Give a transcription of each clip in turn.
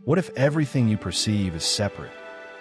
What if everything you perceive is separate?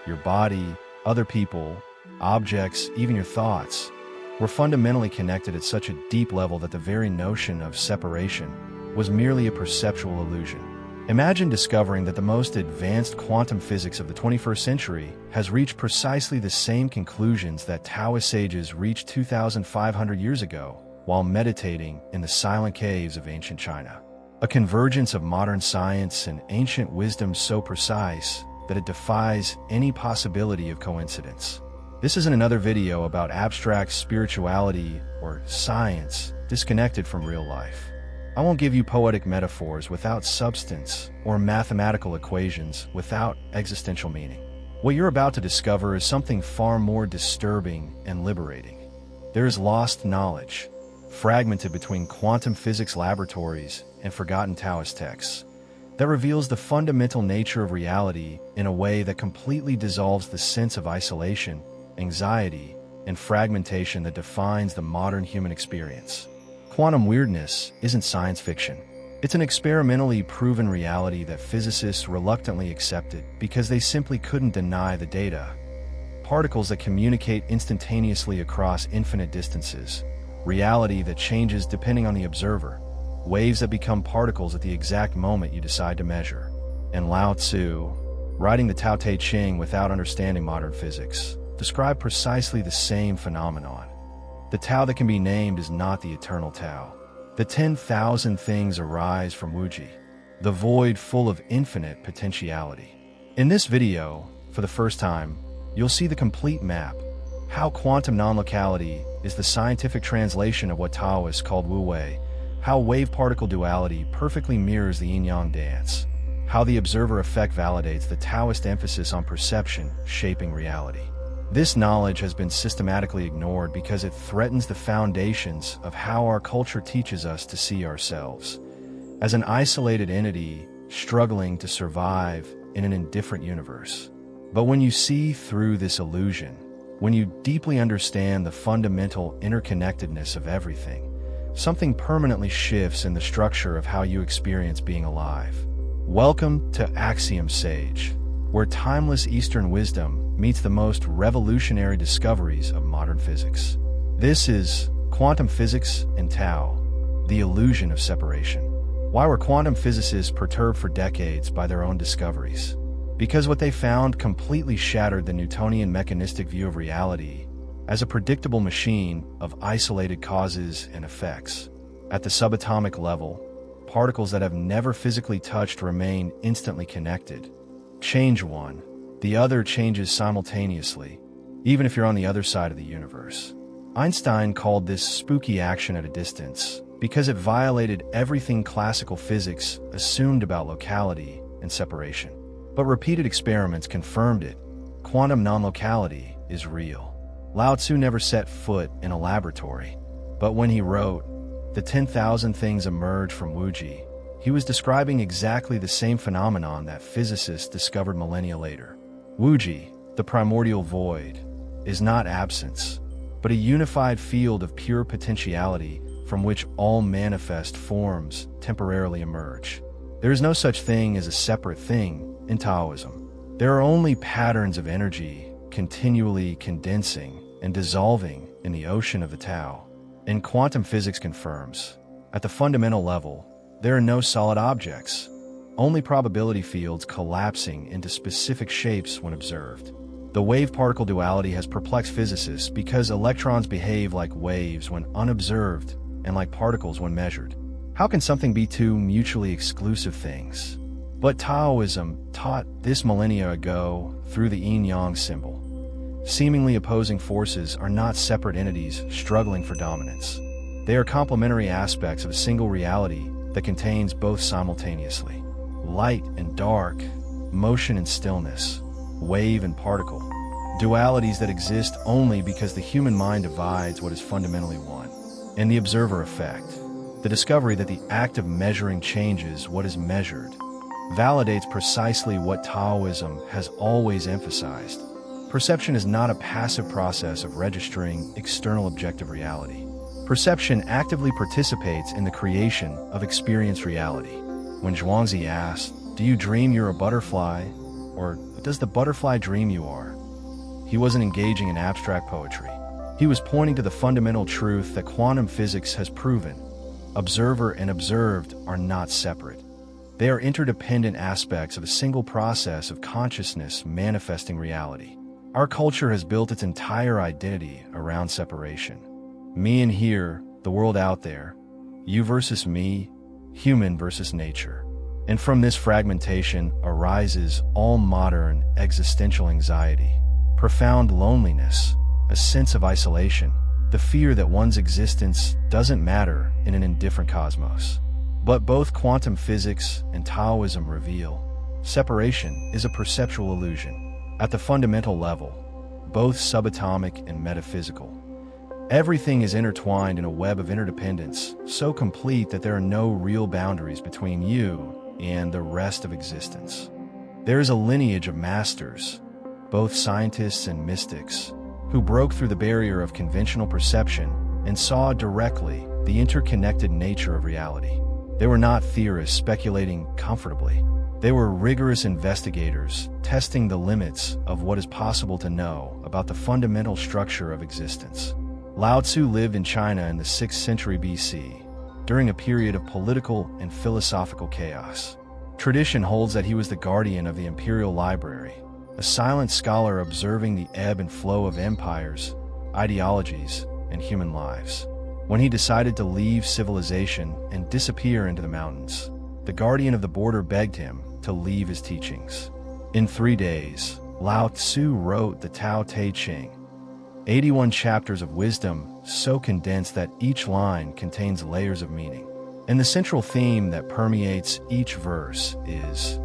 Your body, other people, objects, even your thoughts, were fundamentally connected at such a deep level that the very notion of separation was merely a perceptual illusion. Imagine discovering that the most advanced quantum physics of the 21st century has reached precisely the same conclusions that Taoist sages reached 2,500 years ago while meditating in the silent caves of ancient China. A convergence of modern science and ancient wisdom so precise that it defies any possibility of coincidence. This isn't another video about abstract spirituality or science disconnected from real life. I won't give you poetic metaphors without substance or mathematical equations without existential meaning. What you're about to discover is something far more disturbing and liberating. There is lost knowledge, fragmented between quantum physics laboratories and forgotten Taoist texts, that reveals the fundamental nature of reality in a way that completely dissolves the sense of isolation, anxiety, and fragmentation that defines the modern human experience. Quantum weirdness isn't science fiction. It's an experimentally proven reality that physicists reluctantly accepted because they simply couldn't deny the data. Particles that communicate instantaneously across infinite distances, reality that changes depending on the observer, waves that become particles at the exact moment you decide to measure. And Lao Tzu, writing the Tao Te Ching without understanding modern physics, described precisely the same phenomenon. The Tao that can be named is not the eternal Tao. The 10,000 things arise from Wuji, the void full of infinite potentiality. In this video, for the first time, you'll see the complete map, how quantum nonlocality is the scientific translation of what Taoists called Wu Wei, how wave-particle duality perfectly mirrors the yin-yang dance, how the observer effect validates the Taoist emphasis on perception shaping reality. This knowledge has been systematically ignored because it threatens the foundations of how our culture teaches us to see ourselves, as an isolated entity struggling to survive in an indifferent universe. But when you see through this illusion, when you deeply understand the fundamental interconnectedness of everything, something permanently shifts in the structure of how you experience being alive. Welcome to Axiom Sage, where timeless Eastern wisdom meets the most revolutionary discoveries of modern physics. This is Quantum Physics and Tao, the illusion of separation. Why were quantum physicists perturbed for decades by their own discoveries? Because what they found completely shattered the Newtonian mechanistic view of reality as a predictable machine of isolated causes and effects. At the subatomic level, particles that have never physically touched remain instantly connected. Change one, the other changes simultaneously, even if you're on the other side of the universe. Einstein called this spooky action at a distance because it violated everything classical physics assumed about locality and separation. But repeated experiments confirmed it. Quantum nonlocality is real. Lao Tzu never set foot in a laboratory, but when he wrote, "The 10,000 things emerge from Wuji," he was describing exactly the same phenomenon that physicists discovered millennia later. Wuji, the primordial void, is not absence, but a unified field of pure potentiality from which all manifest forms temporarily emerge. There is no such thing as a separate thing in Taoism. There are only patterns of energy continually condensing and dissolving in the ocean of the Tao. And quantum physics confirms, at the fundamental level, there are no solid objects, only probability fields collapsing into specific shapes when observed. The wave-particle duality has perplexed physicists because electrons behave like waves when unobserved and like particles when measured. How can something be two mutually exclusive things? But Taoism taught this millennia ago through the yin-yang symbol. Seemingly opposing forces are not separate entities struggling for dominance. They are complementary aspects of a single reality that contains both simultaneously. Light and dark, motion and stillness, wave and particle, dualities that exist only because the human mind divides what is fundamentally one. And the observer effect, the discovery that the act of measuring changes what is measured, validates precisely what Taoism has always emphasized. Perception is not a passive process of registering external objective reality. Perception actively participates in the creation of experienced reality. When Zhuangzi asked, "Do Do you dream you're a butterfly, or does the butterfly dream you are? He wasn't engaging in abstract poetry. He was pointing to the fundamental truth that quantum physics has proven. Observer and observed are not separate. They are interdependent aspects of a single process of consciousness manifesting reality. Our culture has built its entire identity around separation. Me and here, the world out there, you versus me, human versus nature. And from this fragmentation arises all modern existential anxiety, profound loneliness, a sense of isolation, the fear that one's existence doesn't matter in an indifferent cosmos. But both quantum physics and Taoism reveal separation is a perceptual illusion. At the fundamental level, both subatomic and metaphysical, everything is intertwined in a web of interdependence, so complete that there are no real boundaries between you and the rest of existence. There is a lineage of masters, both scientists and mystics, who broke through the barrier of conventional perception and saw directly the interconnected nature of reality. They were not theorists speculating comfortably. They were rigorous investigators testing the limits of what is possible to know about the fundamental structure of existence. Lao Tzu lived in China in the 6th century BC, during a period of political and philosophical chaos. Tradition holds that he was the guardian of the imperial library, a silent scholar observing the ebb and flow of empires, ideologies, and human lives. When he decided to leave civilization and disappear into the mountains, the guardian of the border begged him to leave his teachings. In 3 days, Lao Tzu wrote the Tao Te Ching, 81 chapters of wisdom so condensed that each line contains layers of meaning. And the central theme that permeates each verse is,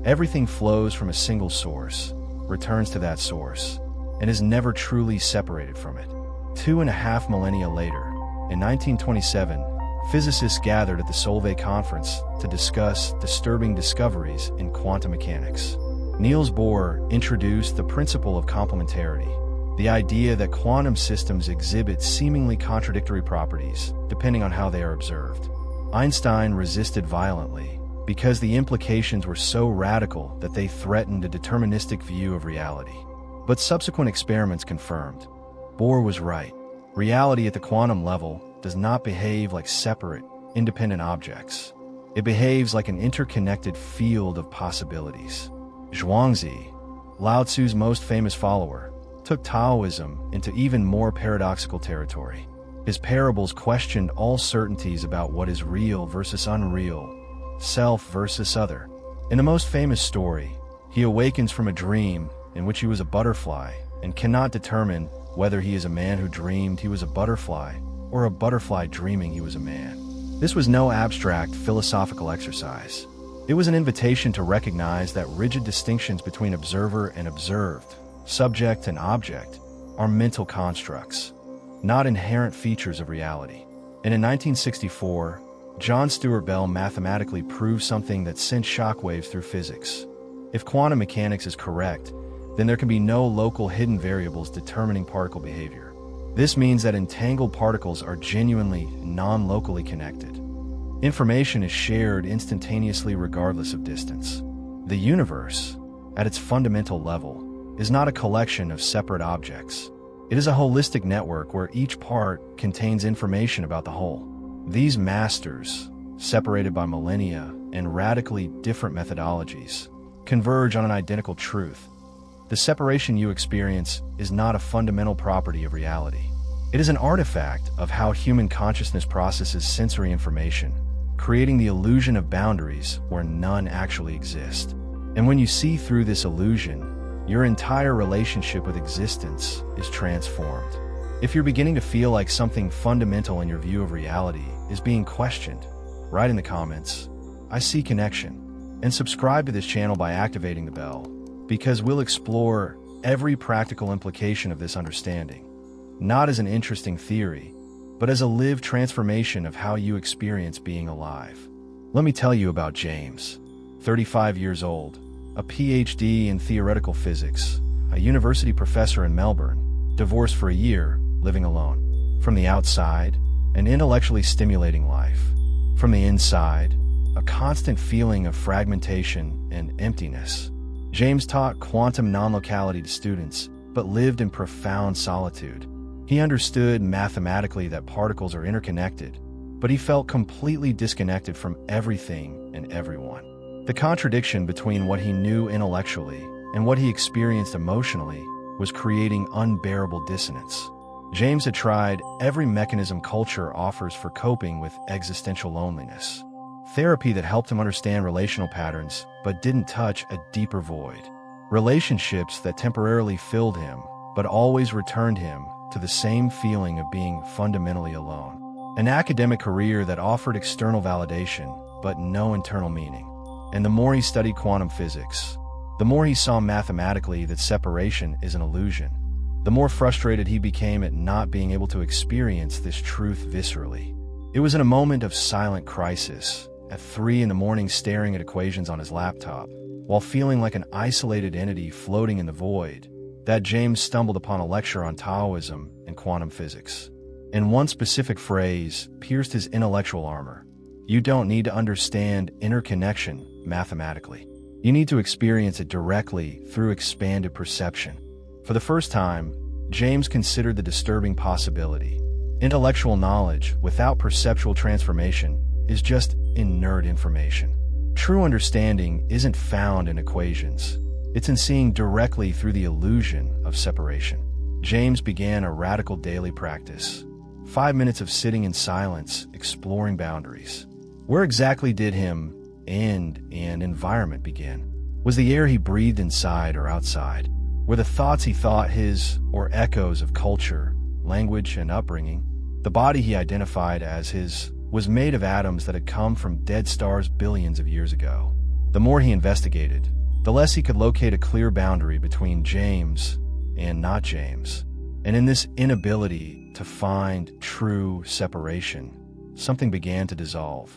everything flows from a single source, returns to that source, and is never truly separated from it. 2.5 millennia later, in 1927, physicists gathered at the Solvay Conference to discuss disturbing discoveries in quantum mechanics. Niels Bohr introduced the principle of complementarity, the idea that quantum systems exhibit seemingly contradictory properties depending on how they are observed. Einstein resisted violently because the implications were so radical that they threatened a deterministic view of reality. But subsequent experiments confirmed Bohr was right. Reality at the quantum level does not behave like separate, independent objects. It behaves like an interconnected field of possibilities. Zhuangzi, Lao Tzu's most famous follower, took Taoism into even more paradoxical territory. His parables questioned all certainties about what is real versus unreal, self versus other. In the most famous story, he awakens from a dream in which he was a butterfly and cannot determine whether he is a man who dreamed he was a butterfly or a butterfly dreaming he was a man. This was no abstract philosophical exercise. It was an invitation to recognize that rigid distinctions between observer and observed, subject and object, are mental constructs, not inherent features of reality. And in 1964, John Stuart Bell mathematically proved something that sent shockwaves through physics. If quantum mechanics is correct, then there can be no local hidden variables determining particle behavior. This means that entangled particles are genuinely non-locally connected. Information is shared instantaneously regardless of distance. The universe, at its fundamental level, is not a collection of separate objects. It is a holistic network where each part contains information about the whole. These masters, separated by millennia and radically different methodologies, converge on an identical truth. The separation you experience is not a fundamental property of reality. It is an artifact of how human consciousness processes sensory information, creating the illusion of boundaries where none actually exist. And when you see through this illusion, your entire relationship with existence is transformed. If you're beginning to feel like something fundamental in your view of reality is being questioned, write in the comments, "I see connection," and subscribe to this channel by activating the bell, because we'll explore every practical implication of this understanding, not as an interesting theory, but as a lived transformation of how you experience being alive. Let me tell you about James, 35 years old, a PhD in theoretical physics, a university professor in Melbourne, divorced for a year, living alone. From the outside, an intellectually stimulating life. From the inside, a constant feeling of fragmentation and emptiness. James taught quantum nonlocality to students, but lived in profound solitude. He understood mathematically that particles are interconnected, but he felt completely disconnected from everything and everyone. The contradiction between what he knew intellectually and what he experienced emotionally was creating unbearable dissonance. James had tried every mechanism culture offers for coping with existential loneliness. Therapy that helped him understand relational patterns but didn't touch a deeper void. Relationships that temporarily filled him but always returned him to the same feeling of being fundamentally alone. An academic career that offered external validation but no internal meaning. And the more he studied quantum physics, the more he saw mathematically that separation is an illusion. The more frustrated he became at not being able to experience this truth viscerally. It was in a moment of silent crisis, at 3 a.m, staring at equations on his laptop, while feeling like an isolated entity floating in the void, that James stumbled upon a lecture on Taoism and quantum physics. And one specific phrase pierced his intellectual armor. You don't need to understand interconnection mathematically. You need to experience it directly through expanded perception. For the first time, James considered the disturbing possibility. Intellectual knowledge without perceptual transformation is just inert information. True understanding isn't found in equations. It's in seeing directly through the illusion of separation. James began a radical daily practice. 5 minutes of sitting in silence, exploring boundaries. Where exactly did him and environment begin? Was the air he breathed inside or outside? Were the thoughts he thought his or echoes of culture, language, and upbringing? The body he identified as his was made of atoms that had come from dead stars billions of years ago. The more he investigated, the less he could locate a clear boundary between James and not James. And in this inability to find true separation, something began to dissolve.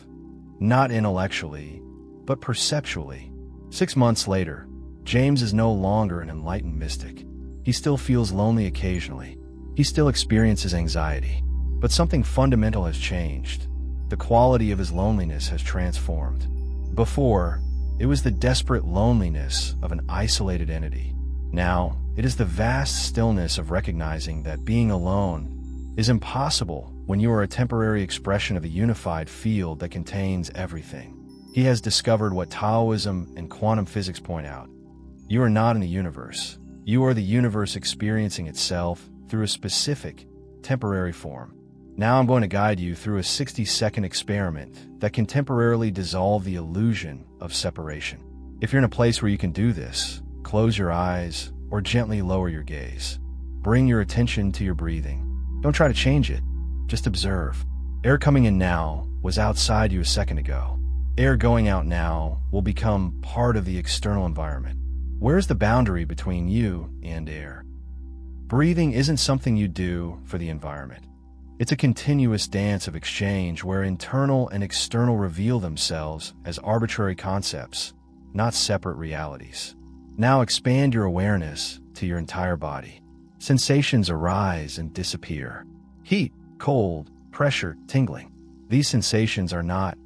Not intellectually, but perceptually. 6 months later, James is no longer an enlightened mystic. He still feels lonely occasionally. He still experiences anxiety. But something fundamental has changed. The quality of his loneliness has transformed. Before, it was the desperate loneliness of an isolated entity. Now, it is the vast stillness of recognizing that being alone is impossible when you are a temporary expression of a unified field that contains everything. He has discovered what Taoism and quantum physics point out. You are not in the universe. You are the universe experiencing itself through a specific, temporary form. Now I'm going to guide you through a 60-second experiment that can temporarily dissolve the illusion of separation. If you're in a place where you can do this, close your eyes or gently lower your gaze. Bring your attention to your breathing. Don't try to change it. Just observe. Air coming in now was outside you a second ago. Air going out now will become part of the external environment. Where's the boundary between you and air? Breathing isn't something you do for the environment. It's a continuous dance of exchange where internal and external reveal themselves as arbitrary concepts, not separate realities. Now expand your awareness to your entire body. Sensations arise and disappear. Heat, cold, pressure, tingling. These sensations are not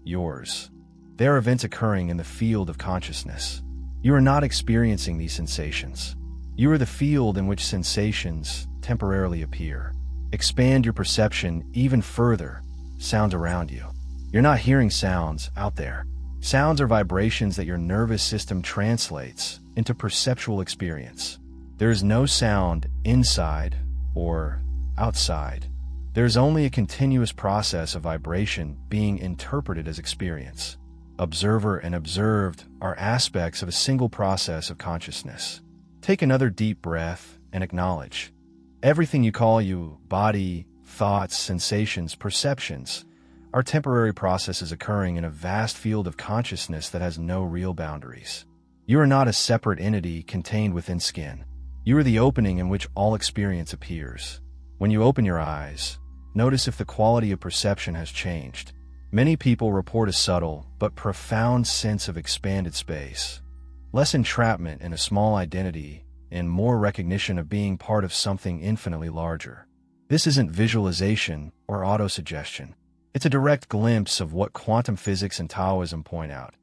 yours. They are events occurring in the field of consciousness. You are not experiencing these sensations. You are the field in which sensations temporarily appear. Expand your perception even further. Sounds around you. You're not hearing sounds out there. Sounds are vibrations that your nervous system translates into perceptual experience. There is no sound inside or outside. There is only a continuous process of vibration being interpreted as experience. Observer and observed are aspects of a single process of consciousness. Take another deep breath and acknowledge. Everything you call you, body, thoughts, sensations, perceptions, are temporary processes occurring in a vast field of consciousness that has no real boundaries. You are not a separate entity contained within skin. You are the opening in which all experience appears. When you open your eyes, notice if the quality of perception has changed. Many people report a subtle but profound sense of expanded space. Less entrapment in a small identity and more recognition of being part of something infinitely larger. This isn't visualization or autosuggestion. It's a direct glimpse of what quantum physics and Taoism point out.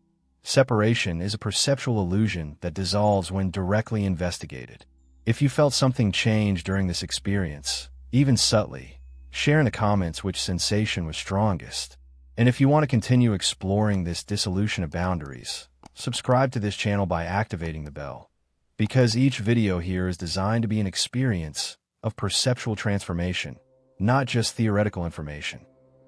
Separation is a perceptual illusion that dissolves when directly investigated. If you felt something change during this experience, even subtly, share in the comments which sensation was strongest. And if you want to continue exploring this dissolution of boundaries, subscribe to this channel by activating the bell. Because each video here is designed to be an experience of perceptual transformation, not just theoretical information.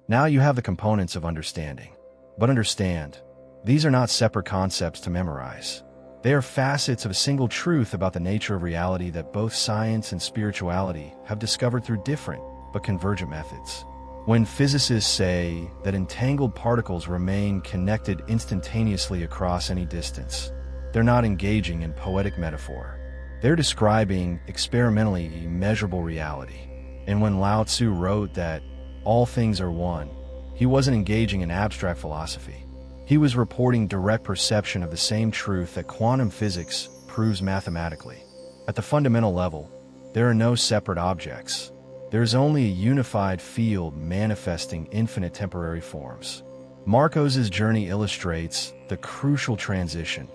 Now you have the components of understanding. But understand, these are not separate concepts to memorize. They are facets of a single truth about the nature of reality that both science and spirituality have discovered through different but convergent methods. When physicists say that entangled particles remain connected instantaneously across any distance, they're not engaging in poetic metaphor. They're describing experimentally measurable reality. And when Lao Tzu wrote that all things are one, he wasn't engaging in abstract philosophy. He was reporting direct perception of the same truth that quantum physics proves mathematically. At the fundamental level, there are no separate objects. There is only a unified field manifesting infinite temporary forms. Marcos's journey illustrates the crucial transition.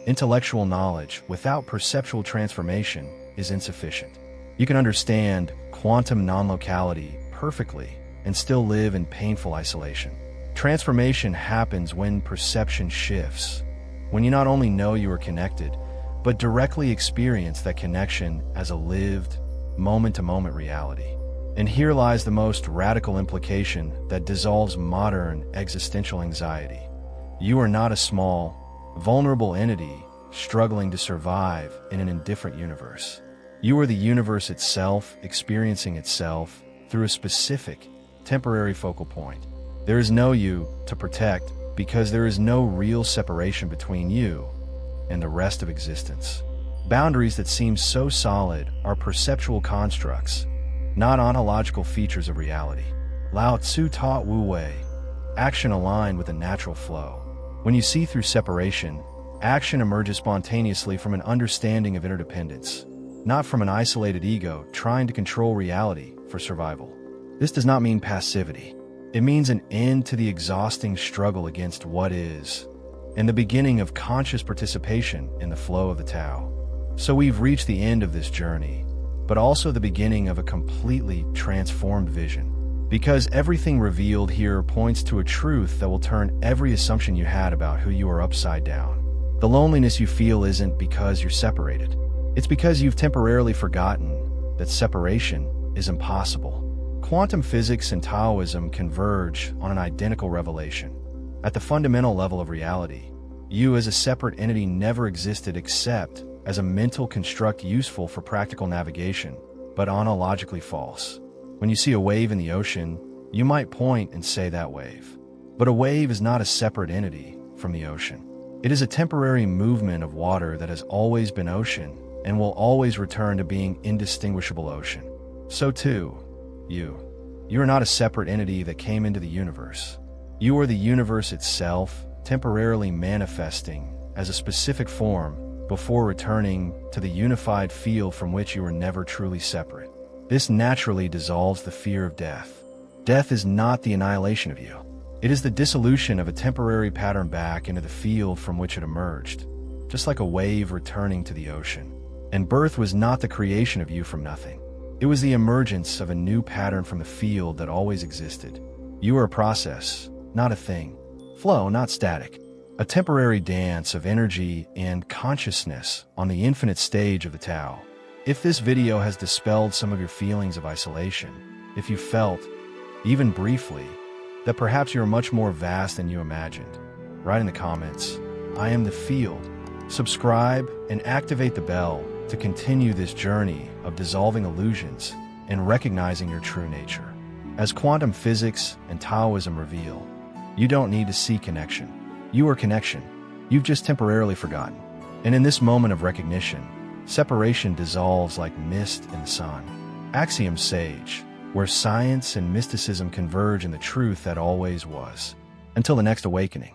Intellectual knowledge without perceptual transformation is insufficient. You can understand quantum non-locality perfectly and still live in painful isolation. Transformation happens when perception shifts, when you not only know you are connected, but directly experience that connection as a lived, moment-to-moment reality. And here lies the most radical implication that dissolves modern existential anxiety. You are not a small, vulnerable entity struggling to survive in an indifferent universe. You are the universe itself experiencing itself through a specific, temporary focal point. There is no you to protect because there is no real separation between you and the rest of existence. Boundaries that seem so solid are perceptual constructs, not ontological features of reality. Lao Tzu taught Wu Wei, action aligned with a natural flow. When you see through separation, action emerges spontaneously from an understanding of interdependence, not from an isolated ego trying to control reality for survival. This does not mean passivity. It means an end to the exhausting struggle against what is, and the beginning of conscious participation in the flow of the Tao. So we've reached the end of this journey, but also the beginning of a completely transformed vision. Because everything revealed here points to a truth that will turn every assumption you had about who you are upside down. The loneliness you feel isn't because you're separated. It's because you've temporarily forgotten that separation is impossible. Quantum physics and Taoism converge on an identical revelation. At the fundamental level of reality, you as a separate entity never existed except as a mental construct useful for practical navigation, but ontologically false. When you see a wave in the ocean, you might point and say that wave. But a wave is not a separate entity from the ocean. It is a temporary movement of water that has always been ocean and will always return to being indistinguishable ocean. So too, you are not a separate entity that came into the universe. You are the universe itself, temporarily manifesting as a specific form before returning to the unified field from which you were never truly separate. This naturally dissolves the fear of death. Death is not the annihilation of you. It is the dissolution of a temporary pattern back into the field from which it emerged, just like a wave returning to the ocean. And birth was not the creation of you from nothing. It was the emergence of a new pattern from the field that always existed. You are a process, not a thing. Flow, not static. A temporary dance of energy and consciousness on the infinite stage of the Tao. If this video has dispelled some of your feelings of isolation, if you felt, even briefly, that perhaps you are much more vast than you imagined, write in the comments, "I am the field." Subscribe and activate the bell to continue this journey of dissolving illusions and recognizing your true nature. As quantum physics and Taoism reveal, you don't need to seek connection. You are connection. You've just temporarily forgotten. And in this moment of recognition, separation dissolves like mist in the sun. Axiom Sage, where science and mysticism converge in the truth that always was. Until the next awakening.